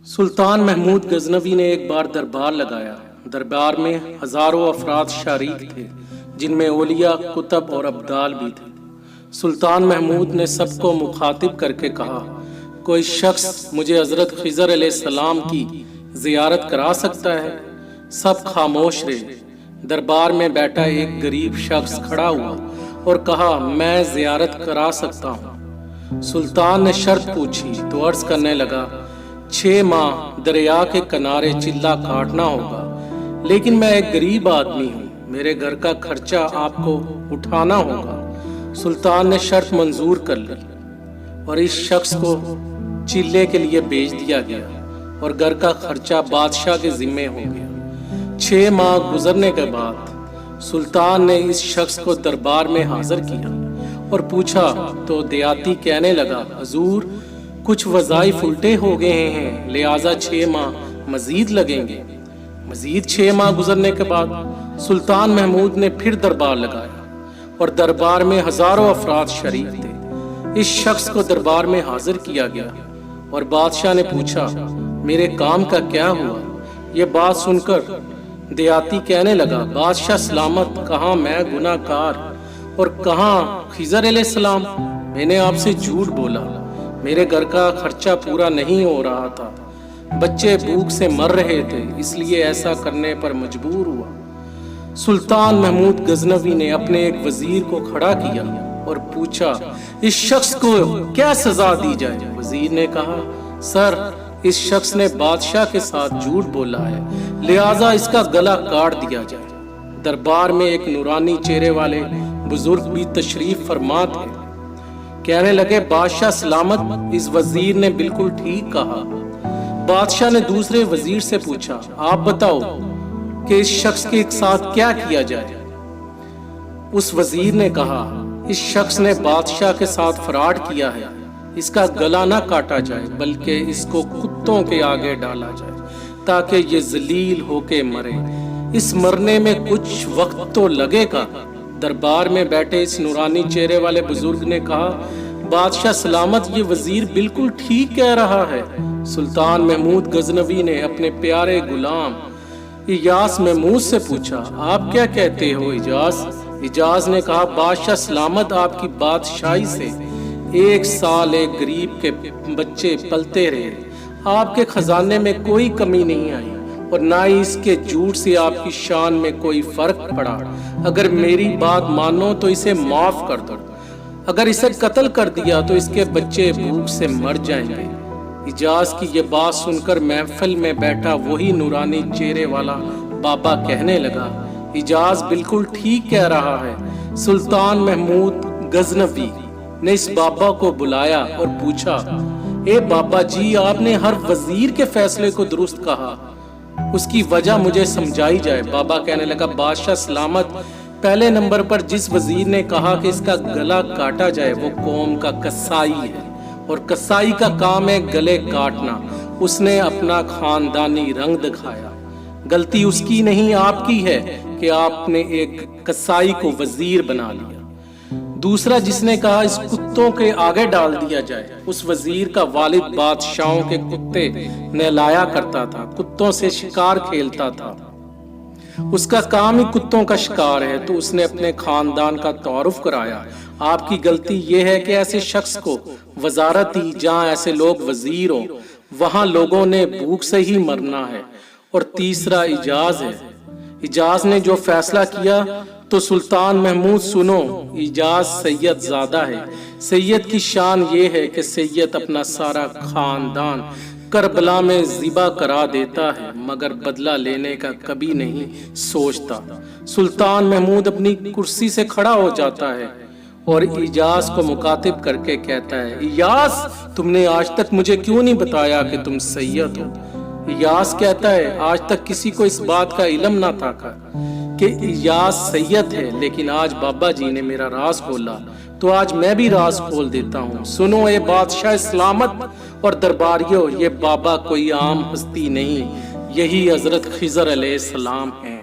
सुल्तान महमूद गजनवी ने एक बार दरबार लगाया। दरबार में हजारों अफराद शारीक थे, जिनमें औलिया, कुतब और अब्दाल भी थे। सुल्तान महमूद ने सबको मुखातिब करके कहा, कोई शख्स मुझे हजरत खिजर अलैहिस्सलाम की जियारत करा सकता है? सब खामोश रहे। दरबार में बैठा एक गरीब शख्स खड़ा हुआ और कहा, मैं जियारत करा सकता हूँ। सुल्तान ने शर्त पूछी तो अर्ज करने लगा, 6 माह दरिया के किनारे चिल्ला काटना होगा, लेकिन मैं एक गरीब आदमी हूँ, मेरे घर का खर्चा आपको उठाना होगा। सुल्तान ने शर्त मंजूर कर ली और इस शख्स को चिल्ले के लिए भेज दिया गया और घर का खर्चा बादशाह के जिम्मे हो गया। 6 माह गुजरने के बाद सुल्तान ने इस शख्स को दरबार में हाजिर किया और पूछा तो देहाती कहने लगा, हुजूर कुछ वज़ाइफ उल्टे हो गए हैं, लिहाजा 6 माह मजीद लगेंगे। मजीद 6 माह गुजरने के बाद सुल्तान महमूद ने फिर दरबार लगाया और दरबार में हजारों अफराद शरीक थे। इस शख्स को दरबार में हाजिर किया गया और बादशाह ने पूछा, मेरे काम का क्या हुआ? ये बात सुनकर देहाती कहने लगा, बादशाह सलामत, कहाँ मैं गुनाहगार और कहाँ खिजर अलैहिस्सलाम। मैंने आपसे झूठ बोला, मेरे घर का खर्चा पूरा नहीं हो रहा था, बच्चे भूख से मर रहे थे, इसलिए ऐसा करने पर मजबूर हुआ। सुल्तान महमूद गजनवी ने अपने एक वजीर को खड़ा किया और पूछा, इस शख्स को क्या सजा दी जाए? वजीर ने कहा, सर इस शख्स ने बादशाह के साथ झूठ बोला है, लिहाजा इसका गला काट दिया जाए। दरबार में एक नूरानी चेहरे वाले बुजुर्ग भी तशरीफ फरमा थे। कहने लगे, बादशाह सलामत, इस वजीर ने बिल्कुल ठीक कहा। बादशाह ने दूसरे वजीर से पूछा, आप बताओ कि इस शख्स के साथ क्या किया जाए? उस वजीर ने कहा, इस शख्स ने बादशाह के साथ फराड किया है, इसका गला ना काटा जाए बल्कि इसको कुत्तों के आगे डाला जाए ताकि ये जलील होके मरे। इस मरने में कुछ वक्त तो लगेगा। दरबार में बैठे इस नूरानी चेहरे वाले बुजुर्ग ने कहा, बादशाह सलामत, ये वजीर बिल्कुल ठीक कह रहा है। सुल्तान महमूद गजनवी ने अपने प्यारे गुलाम इजाज महमूद से पूछा, आप क्या कहते हो इजाज? इजाज ने कहा, बादशाह सलामत, आपकी बादशाही से 1 साल एक गरीब के बच्चे पलते रहे, आपके खजाने में कोई कमी नहीं आई और ना ही इसके झूठ से आपकी शान में कोई फर्क पड़ा। अगर मेरी बात मानो तो इसे माफ कर दो, अगर इसे कत्ल कर दिया तो इसके बच्चे भूख से मर जाएंगे। इजाज की ये बात सुनकर महफिल में बैठा वही नूरानी चेहरे वाला बाबा कहने लगा, इजाज बिल्कुल ठीक कह रहा है। सुल्तान महमूद गजनवी ने इस बाबा को बुलाया और पूछा, ए बाबा जी, आपने हर वजीर के फैसले को दुरुस्त कहा, उसकी वजह मुझे समझाई जाए। बाबा कहने लगा, बादशाह सलामत, पहले नंबर पर जिस वजीर ने कहा कि इसका गला काटा जाए वो कौम का कसाई है और कसाई का काम है गले काटना। उसने अपना खानदानी रंग दिखाया। गलती उसकी नहीं आपकी है कि आपने एक कसाई को वजीर बना लिया। दूसरा जिसने कहा इस कुत्तों के आगे डाल दिया जाए, उस वजीर का वालिद बादशाहों के कुत्ते नहलाया करता था, कुत्तों से शिकार खेलता था, उसका काम ही कुत्तों का शिकार है, तो उसने अपने खानदान का तारुफ कराया। आपकी गलती यह है कि ऐसे शख्स को वजारत दी जहाँ ऐसे लोग वजीर हो, वहां लोगों ने भूख से ही मरना है। और तीसरा इजाज है, इजाज ने जो फैसला किया तो सुल्तान महमूद सुनो, इजाज सैयद ज़ादा है। सैयद की शान ये है कि सैयद अपना सारा खानदान करबला में ज़िबा करा देता है, मगर बदला लेने का कभी नहीं सोचता। सुल्तान महमूद अपनी कुर्सी से खड़ा हो जाता है और इजाज को मुखातिब करके कहता है, इजाज, तुमने आज तक मुझे क्यों नहीं बताया कि तुम सैयद हो? इजाज कहता है, आज तक किसी को इस बात का इल्म ना था कि इजाज सैयद है, लेकिन आज बाबा जी ने मेरा राज खोला तो आज मैं भी राज खोल देता हूँ। सुनो ये बादशाह सलामत और दरबारियों, ये बाबा कोई आम हस्ती नहीं, यही हजरत खिजर अलैहिस्सलाम है।